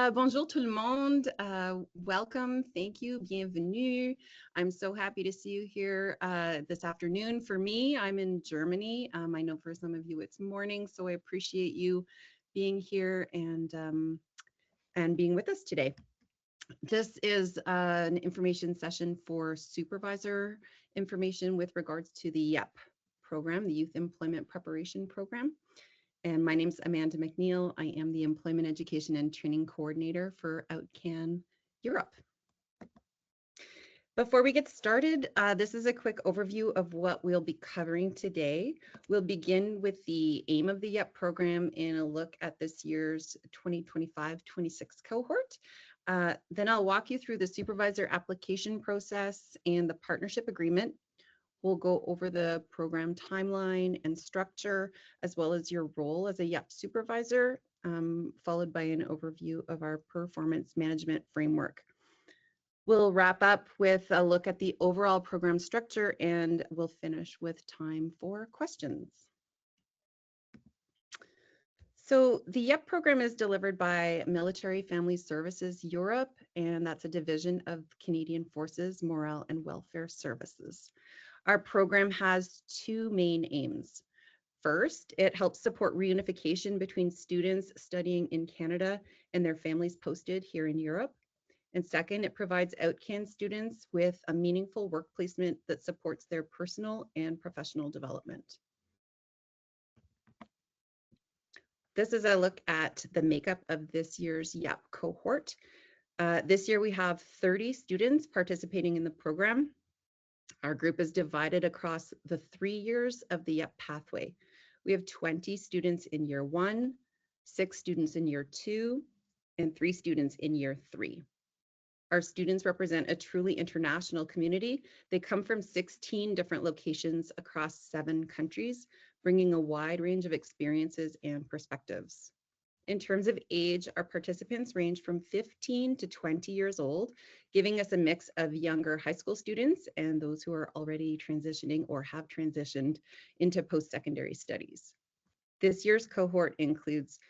Bonjour tout le monde. Welcome. Thank you. Bienvenue. I'm so happy to see you here this afternoon. For me, I'm in Germany. I know for some of you it's morning, so I appreciate you being here and being with us today. This is an information session for supervisor information with regards to the YEP program, the Youth Employment Preparation Program. And my name is Amanda MacNeil. I am the Employment Education and Training Coordinator for OutCan Europe. Before we get started, this is a quick overview of what we'll be covering today. We'll begin with the aim of the YEP program and a look at this year's 2025-26 cohort. Then I'll walk you through the supervisor application process and the partnership agreement. We'll go over the program timeline and structure, as well as your role as a YEP supervisor, followed by an overview of our performance management framework. We'll wrap up with a look at the overall program structure, and we'll finish with time for questions. So the YEP program is delivered by Military Family Services Europe, and that's a division of Canadian Forces Morale and Welfare Services. Our program has two main aims. First, it helps support reunification between students studying in Canada and their families posted here in Europe. And second, it provides OutCan students with a meaningful work placement that supports their personal and professional development. This is a look at the makeup of this year's YEP cohort. This year we have 30 students participating in the program. Our group is divided across the 3 years of the YEP pathway. We have 20 students in year 1, 6 students in year 2, and 3 students in year 3. Our students represent a truly international community. They come from 16 different locations across 7 countries, bringing a wide range of experiences and perspectives. In terms of age, our participants range from 15 to 20 years old, giving us a mix of younger high school students and those who are already transitioning or have transitioned into post-secondary studies. This year's cohort includes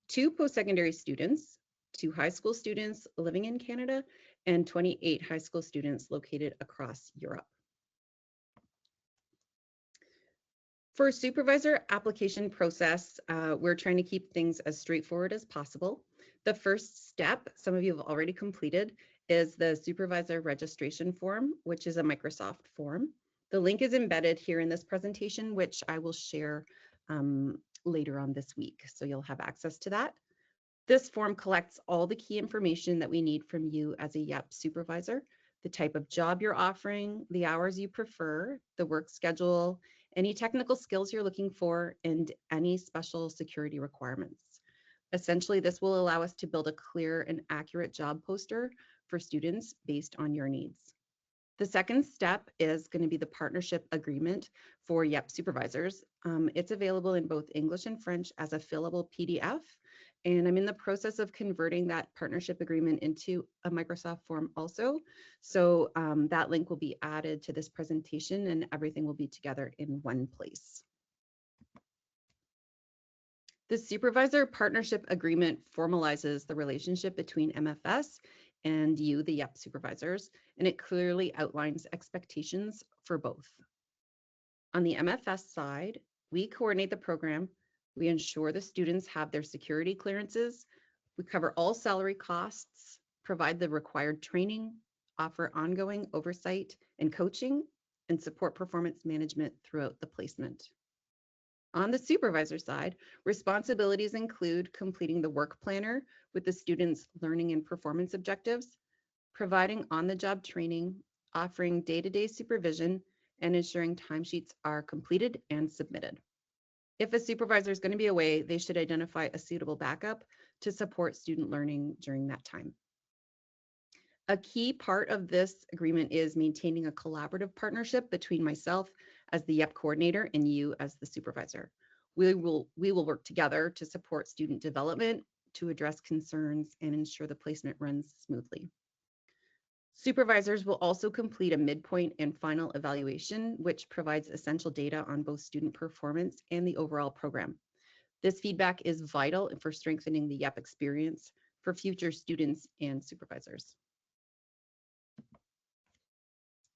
2 post-secondary students, 2 high school students living in Canada, and 28 high school students located across Europe. For supervisor application process, we're trying to keep things as straightforward as possible. The first step, some of you have already completed, is the supervisor registration form, which is a Microsoft form. The link is embedded here in this presentation, which I will share later on this week, so you'll have access to that. This form collects all the key information that we need from you as a YEP supervisor, the type of job you're offering, the hours you prefer, the work schedule, any technical skills you're looking for, and any special security requirements. Essentially, this will allow us to build a clear and accurate job poster for students based on your needs. The second step is going to be the partnership agreement for YEP supervisors. It's available in both English and French as a fillable PDF, and I'm in the process of converting that partnership agreement into a Microsoft form also. So that link will be added to this presentation and everything will be together in one place. The supervisor partnership agreement formalizes the relationship between MFS and you, the YEP supervisors, and it clearly outlines expectations for both. On the MFS side, we coordinate the program, we ensure the students have their security clearances, we cover all salary costs, provide the required training, offer ongoing oversight and coaching, and support performance management throughout the placement. On the supervisor side, responsibilities include completing the work planner with the students' learning and performance objectives, providing on-the-job training, offering day-to-day supervision, and ensuring timesheets are completed and submitted. If a supervisor is going to be away, they should identify a suitable backup to support student learning during that time. A key part of this agreement is maintaining a collaborative partnership between myself as the YEP coordinator and you as the supervisor. We will work together to support student development, to address concerns, and ensure the placement runs smoothly. Supervisors will also complete a midpoint and final evaluation, which provides essential data on both student performance and the overall program. This feedback is vital for strengthening the YEP experience for future students and supervisors.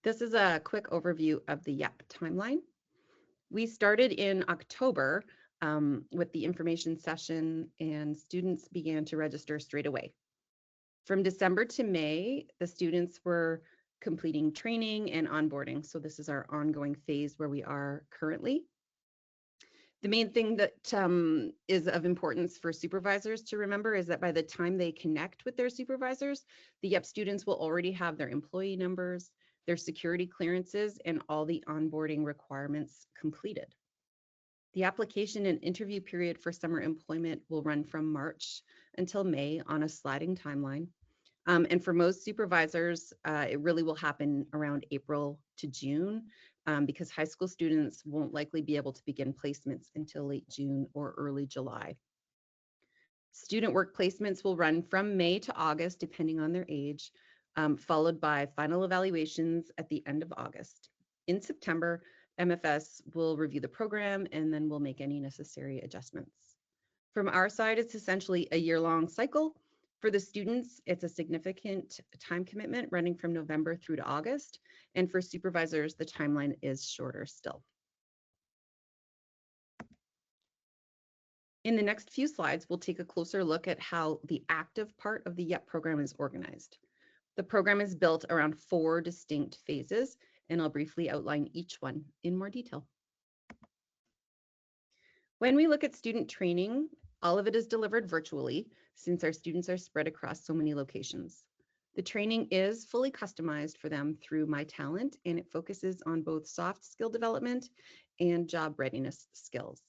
This is a quick overview of the YEP timeline. We started in October with the information session, and students began to register straight away. From December to May, the students were completing training and onboarding. So this is our ongoing phase where we are currently. The main thing that is of importance for supervisors to remember is that by the time they connect with their supervisors, the YEP students will already have their employee numbers, their security clearances, and all the onboarding requirements completed. The application and interview period for summer employment will run from March until May on a sliding timeline. And for most supervisors, it really will happen around April to June because high school students won't likely be able to begin placements until late June or early July. Student work placements will run from May to August, depending on their age, followed by final evaluations at the end of August. In September, MFS will review the program and then we'll make any necessary adjustments. From our side, it's essentially a year-long cycle. For the students, it's a significant time commitment running from November through to August. And for supervisors, the timeline is shorter still. In the next few slides, we'll take a closer look at how the active part of the YEP program is organized. The program is built around 4 distinct phases, and I'll briefly outline each one in more detail. When we look at student training, all of it is delivered virtually since our students are spread across so many locations. The training is fully customized for them through My Talent, and it focuses on both soft skill development and job readiness skills.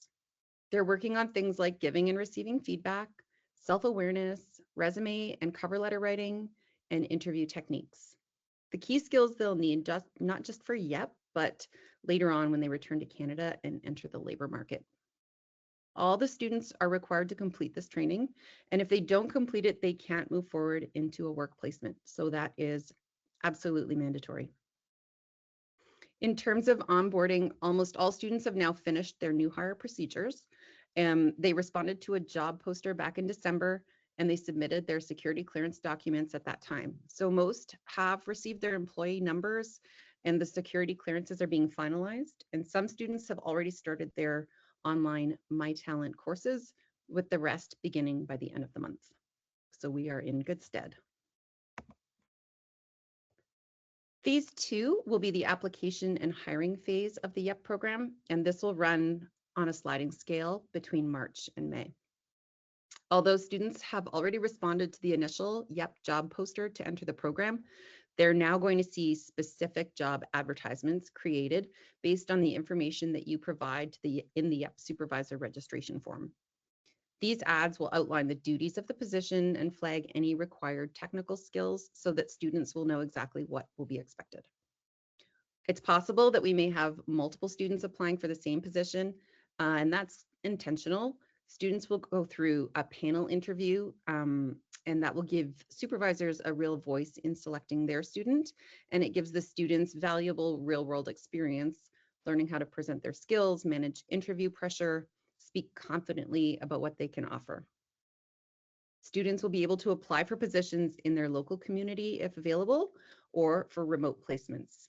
They're working on things like giving and receiving feedback, self-awareness, resume and cover letter writing, and interview techniques. The key skills they'll need not just for YEP, but later on when they return to Canada and enter the labor market. All the students are required to complete this training, and if they don't complete it, they can't move forward into a work placement. So that is absolutely mandatory. In terms of onboarding, almost all students have now finished their new hire procedures. They responded to a job poster back in December, and they submitted their security clearance documents at that time. So most have received their employee numbers, and the security clearances are being finalized. And some students have already started their online My Talent courses, with the rest beginning by the end of the month. So we are in good stead. Phase 2 will be the application and hiring phase of the YEP program, and this will run on a sliding scale between March and May. Although students have already responded to the initial YEP job poster to enter the program, they're now going to see specific job advertisements created based on the information that you provide in the YEP supervisor registration form. These ads will outline the duties of the position and flag any required technical skills so that students will know exactly what will be expected. It's possible that we may have multiple students applying for the same position, and that's intentional. Students will go through a panel interview, and that will give supervisors a real voice in selecting their student, and it gives the students valuable real-world experience, learning how to present their skills, manage interview pressure, speak confidently about what they can offer. Students will be able to apply for positions in their local community if available, or for remote placements.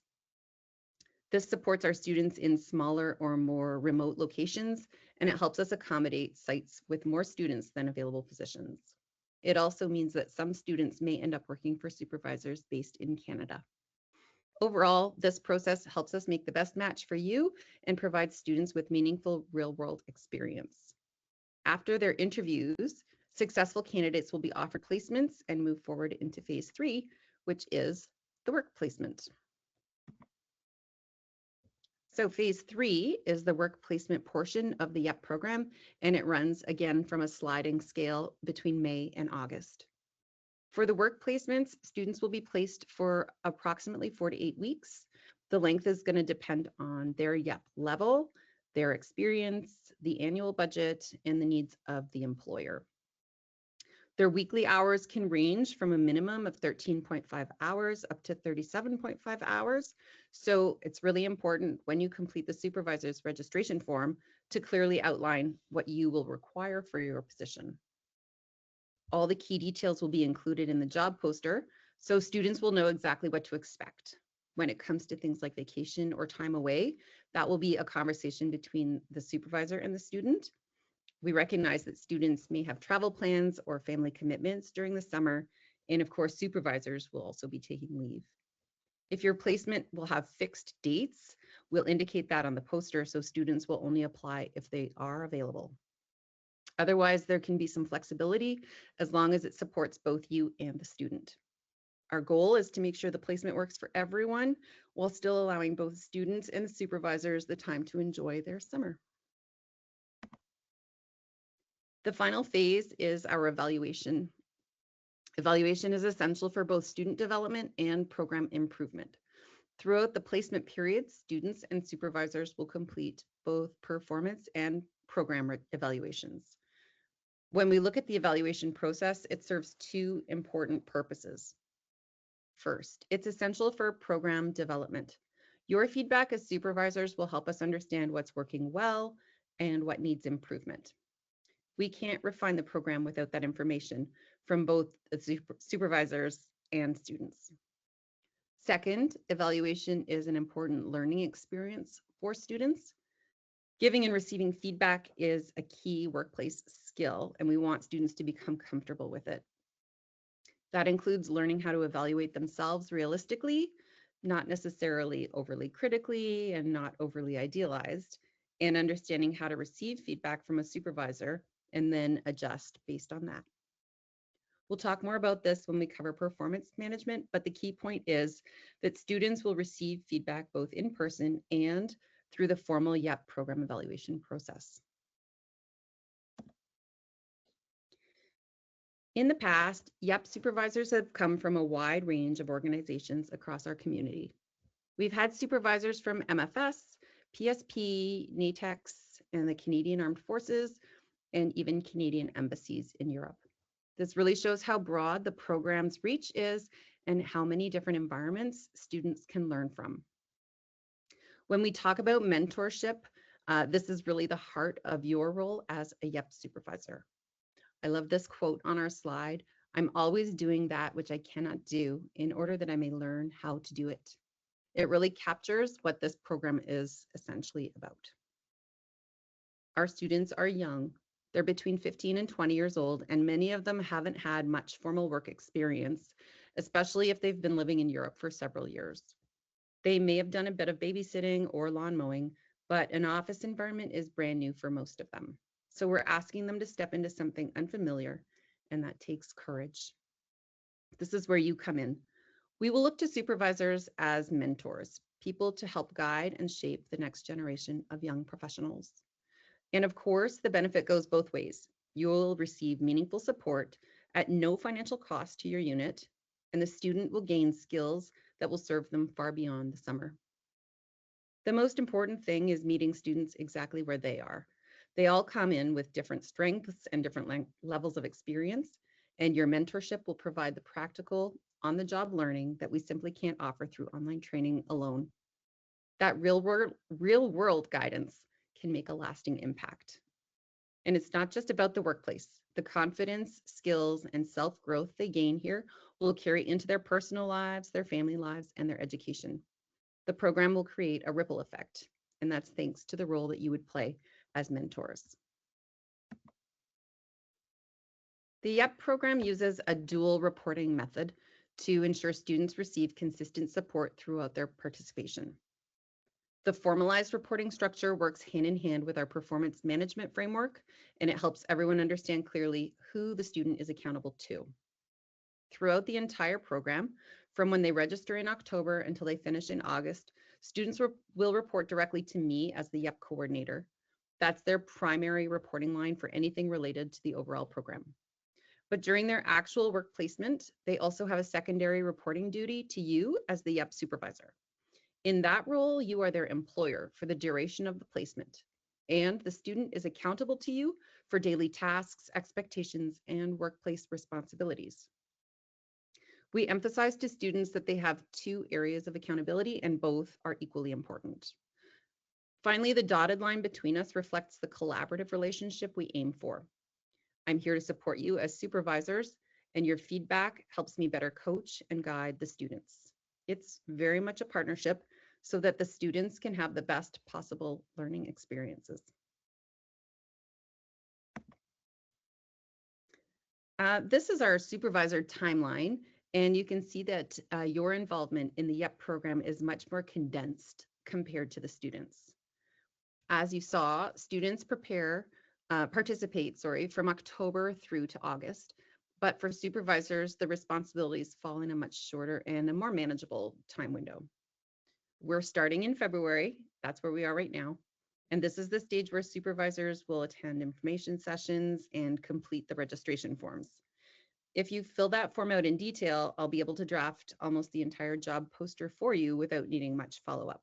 This supports our students in smaller or more remote locations, and it helps us accommodate sites with more students than available positions. It also means that some students may end up working for supervisors based in Canada. Overall, this process helps us make the best match for you and provides students with meaningful real-world experience. After their interviews, successful candidates will be offered placements and move forward into phase 3, which is the work placement. So phase 3 is the work placement portion of the YEP program, and it runs again from a sliding scale between May and August. For the work placements, students will be placed for approximately 4 to 8 weeks. The length is going to depend on their YEP level, their experience, the annual budget, and the needs of the employer. Their weekly hours can range from a minimum of 13.5 hours up to 37.5 hours. So it's really important when you complete the supervisor's registration form to clearly outline what you will require for your position. All the key details will be included in the job poster, so students will know exactly what to expect. When it comes to things like vacation or time away, that will be a conversation between the supervisor and the student. We recognize that students may have travel plans or family commitments during the summer, and of course, supervisors will also be taking leave. If your placement will have fixed dates, we'll indicate that on the poster so students will only apply if they are available. Otherwise, there can be some flexibility as long as it supports both you and the student. Our goal is to make sure the placement works for everyone while still allowing both students and supervisors the time to enjoy their summer. The final phase is our evaluation. Evaluation is essential for both student development and program improvement. Throughout the placement period, students and supervisors will complete both performance and program evaluations. When we look at the evaluation process, it serves two important purposes. First, it's essential for program development. Your feedback as supervisors will help us understand what's working well and what needs improvement. We can't refine the program without that information from both the supervisors and students. Second, evaluation is an important learning experience for students. Giving and receiving feedback is a key workplace skill, and we want students to become comfortable with it. That includes learning how to evaluate themselves realistically, not necessarily overly critically and not overly idealized, and understanding how to receive feedback from a supervisor and then adjust based on that. We'll talk more about this when we cover performance management, but the key point is that students will receive feedback both in person and through the formal YEP program evaluation process. In the past, YEP supervisors have come from a wide range of organizations across our community. We've had supervisors from MFS, PSP, NATEX, and the Canadian Armed Forces, and even Canadian embassies in Europe. This really shows how broad the program's reach is and how many different environments students can learn from. When we talk about mentorship, this is really the heart of your role as a YEP supervisor. I love this quote on our slide. I'm always doing that which I cannot do in order that I may learn how to do it. It really captures what this program is essentially about. Our students are young. They're between 15 and 20 years old, and many of them haven't had much formal work experience, especially if they've been living in Europe for several years. They may have done a bit of babysitting or lawn mowing, but an office environment is brand new for most of them. So we're asking them to step into something unfamiliar, and that takes courage. This is where you come in. We will look to supervisors as mentors, people to help guide and shape the next generation of young professionals. And of course, the benefit goes both ways. You will receive meaningful support at no financial cost to your unit, and the student will gain skills that will serve them far beyond the summer. The most important thing is meeting students exactly where they are. They all come in with different strengths and different levels of experience, and your mentorship will provide the practical, on-the-job learning that we simply can't offer through online training alone. That real-world guidance can make a lasting impact. And it's not just about the workplace. The confidence, skills, and self-growth they gain here will carry into their personal lives, their family lives, and their education. The program will create a ripple effect, and that's thanks to the role that you would play as mentors. The YEP program uses a dual reporting method to ensure students receive consistent support throughout their participation. The formalized reporting structure works hand in hand with our performance management framework, and it helps everyone understand clearly who the student is accountable to. Throughout the entire program, from when they register in October until they finish in August, students will report directly to me as the YEP coordinator. That's their primary reporting line for anything related to the overall program. But during their actual work placement, they also have a secondary reporting duty to you as the YEP supervisor. In that role, you are their employer for the duration of the placement, and the student is accountable to you for daily tasks, expectations, and workplace responsibilities. We emphasize to students that they have two areas of accountability and both are equally important. Finally, the dotted line between us reflects the collaborative relationship we aim for. I'm here to support you as supervisors, and your feedback helps me better coach and guide the students. It's very much a partnership so that the students can have the best possible learning experiences. This is our supervisor timeline, and you can see that your involvement in the YEP program is much more condensed compared to the students. As you saw, students participate, from October through to August. But for supervisors, the responsibilities fall in a much shorter and a more manageable time window. We're starting in February. That's where we are right now. And this is the stage where supervisors will attend information sessions and complete the registration forms. If you fill that form out in detail, I'll be able to draft almost the entire job poster for you without needing much follow-up.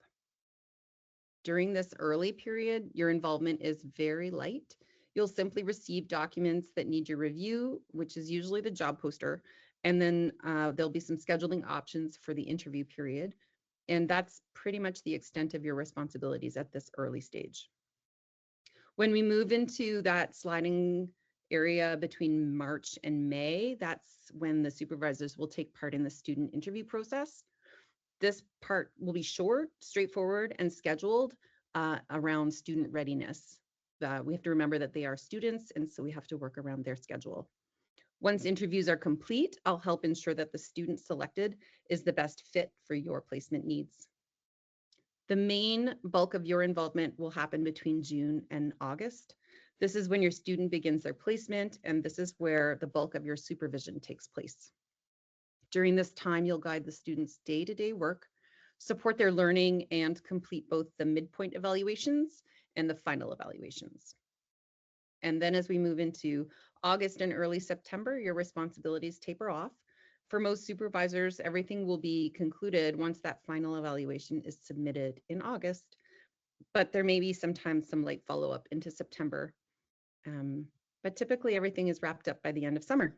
During this early period, your involvement is very light. You'll simply receive documents that need your review, which is usually the job poster, and then there'll be some scheduling options for the interview period. And that's pretty much the extent of your responsibilities at this early stage. When we move into that sliding area between March and May, that's when the supervisors will take part in the student interview process. This part will be short, straightforward, and scheduled around student readiness. We have to remember that they are students, and so we have to work around their schedule. Once interviews are complete, I'll help ensure that the student selected is the best fit for your placement needs. The main bulk of your involvement will happen between June and August. This is when your student begins their placement, and this is where the bulk of your supervision takes place. During this time, you'll guide the students' day-to-day work, support their learning, and complete both the midpoint evaluations and the final evaluations. And then as we move into August and early September, your responsibilities taper off. For most supervisors, everything will be concluded once that final evaluation is submitted in August, but there may be sometimes some late follow-up into September. But typically everything is wrapped up by the end of summer.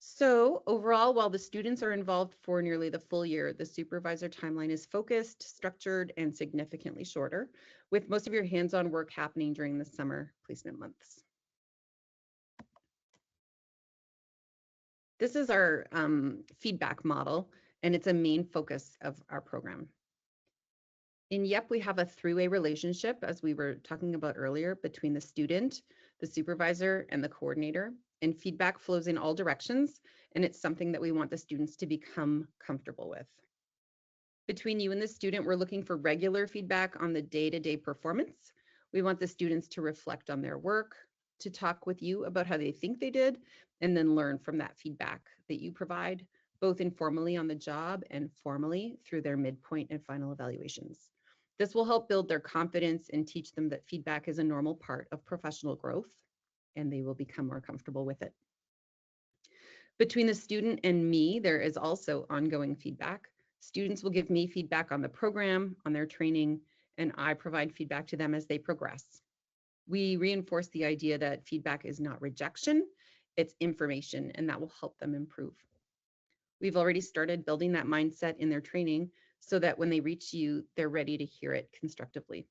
So overall, while the students are involved for nearly the full year, the supervisor timeline is focused, structured, and significantly shorter, with most of your hands-on work happening during the summer placement months. This is our feedback model, and it's a main focus of our program. In YEP, we have a three-way relationship, as we were talking about earlier, between the student, the supervisor, and the coordinator. And feedback flows in all directions, and it's something that we want the students to become comfortable with. Between you and the student, we're looking for regular feedback on the day-to-day performance. We want the students to reflect on their work, to talk with you about how they think they did, and then learn from that feedback that you provide, both informally on the job and formally through their midpoint and final evaluations. This will help build their confidence and teach them that feedback is a normal part of professional growth, and they will become more comfortable with it. Between the student and me, there is also ongoing feedback. Students will give me feedback on the program, on their training, and I provide feedback to them as they progress. We reinforce the idea that feedback is not rejection, it's information, and that will help them improve. We've already started building that mindset in their training so that when they reach you, they're ready to hear it constructively.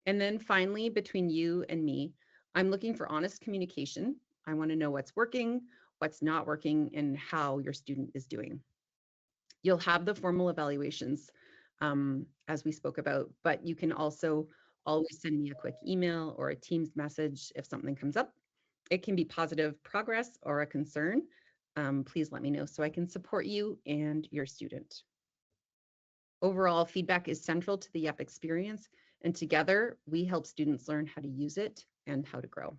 And then finally, between you and me, I'm looking for honest communication. I want to know what's working, what's not working, and how your student is doing. You'll have the formal evaluations as we spoke about, but you can also always send me a quick email or a Teams message if something comes up. It can be positive progress or a concern. Please let me know so I can support you and your student. Overall, feedback is central to the YEP experience, and together we help students learn how to use it and how to grow.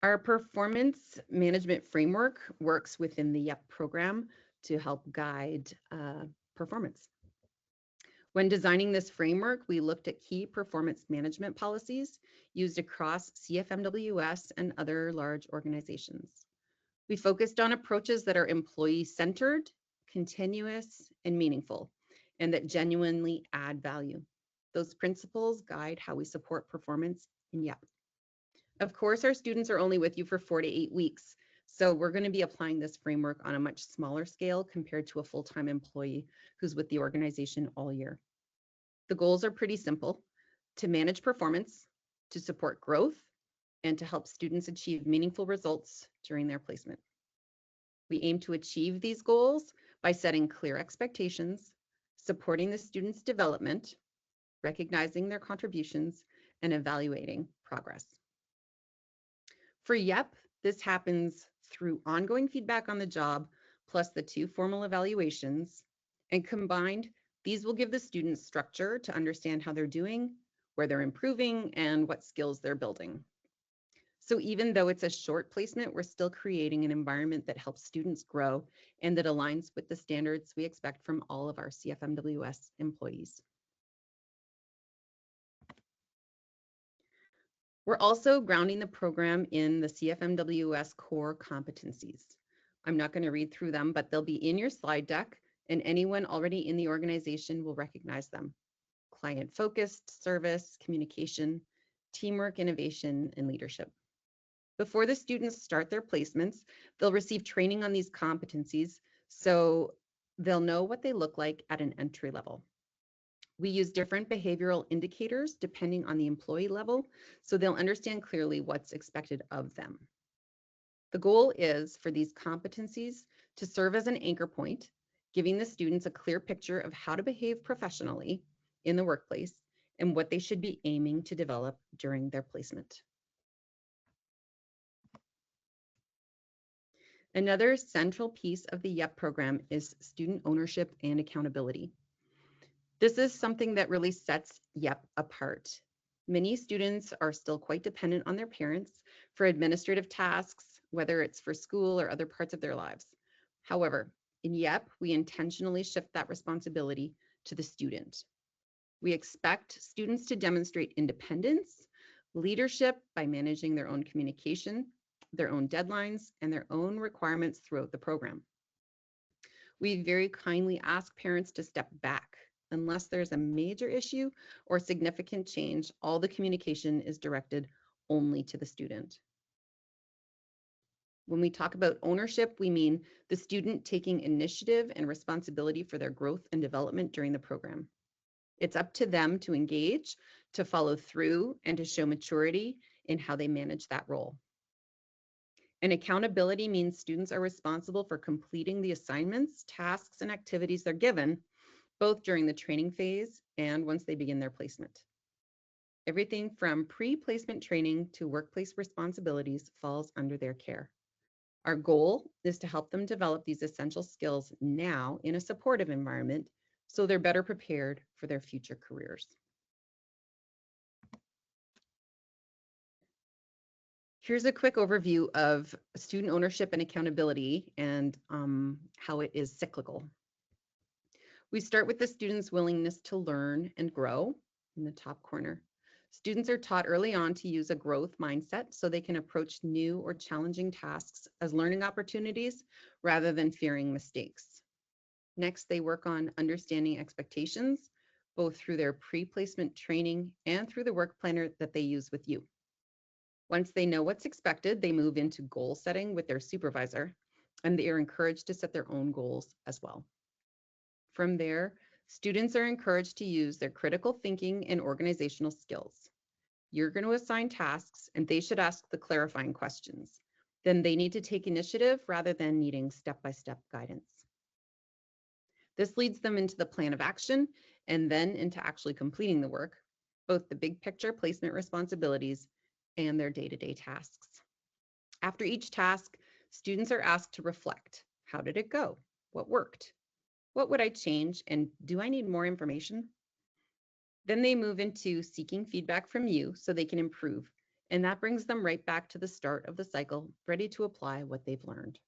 Our performance management framework works within the YEP program to help guide performance. When designing this framework, we looked at key performance management policies used across CFMWS and other large organizations. We focused on approaches that are employee-centered, continuous, and meaningful, and that genuinely add value. Those principles guide how we support performance in YEP. Of course, our students are only with you for 4 to 8 weeks, so we're going to be applying this framework on a much smaller scale compared to a full-time employee who's with the organization all year. The goals are pretty simple. to manage performance, to support growth, and to help students achieve meaningful results during their placement. We aim to achieve these goals by setting clear expectations, supporting the students' development, recognizing their contributions, and evaluating progress. For YEP, this happens through ongoing feedback on the job, plus the 2 formal evaluations, and combined, these will give the students structure to understand how they're doing, where they're improving, and what skills they're building. So even though it's a short placement, we're still creating an environment that helps students grow and that aligns with the standards we expect from all of our CFMWS employees. We're also grounding the program in the CFMWS core competencies. I'm not going to read through them, but they'll be in your slide deck, and anyone already in the organization will recognize them. Client-focused, service, communication, teamwork, innovation, and leadership. Before the students start their placements, they'll receive training on these competencies, so they'll know what they look like at an entry level. We use different behavioral indicators depending on the employee level, so they'll understand clearly what's expected of them. The goal is for these competencies to serve as an anchor point, giving the students a clear picture of how to behave professionally in the workplace and what they should be aiming to develop during their placement. Another central piece of the YEP program is student ownership and accountability. This is something that really sets YEP apart. Many students are still quite dependent on their parents for administrative tasks, whether it's for school or other parts of their lives. However, in YEP, we intentionally shift that responsibility to the student. We expect students to demonstrate independence, leadership by managing their own communication, their own deadlines, and their own requirements throughout the program. We very kindly ask parents to step back. Unless there's a major issue or significant change, all the communication is directed only to the student. When we talk about ownership, we mean the student taking initiative and responsibility for their growth and development during the program. It's up to them to engage, to follow through, and to show maturity in how they manage that role. And accountability means students are responsible for completing the assignments, tasks, and activities they're given, both during the training phase and once they begin their placement. Everything from pre-placement training to workplace responsibilities falls under their care. Our goal is to help them develop these essential skills now in a supportive environment so they're better prepared for their future careers. Here's a quick overview of student ownership and accountability and how it is cyclical. We start with the student's willingness to learn and grow in the top corner. Students are taught early on to use a growth mindset so they can approach new or challenging tasks as learning opportunities rather than fearing mistakes. Next, they work on understanding expectations, both through their pre-placement training and through the work planner that they use with you. Once they know what's expected, they move into goal setting with their supervisor, and they are encouraged to set their own goals as well. From there, students are encouraged to use their critical thinking and organizational skills. You're going to assign tasks, and they should ask the clarifying questions. Then they need to take initiative rather than needing step-by-step guidance. This leads them into the plan of action and then into actually completing the work, both the big picture placement responsibilities and their day-to-day tasks. After each task, students are asked to reflect. How did it go? What worked? What would I change? And do I need more information? Then they move into seeking feedback from you so they can improve. And that brings them right back to the start of the cycle, ready to apply what they've learned.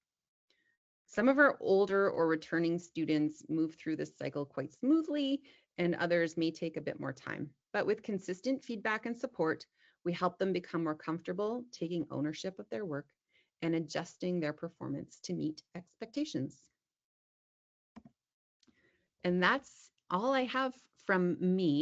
Some of our older or returning students move through this cycle quite smoothly, and others may take a bit more time. But with consistent feedback and support, we help them become more comfortable taking ownership of their work and adjusting their performance to meet expectations. And that's all I have from me.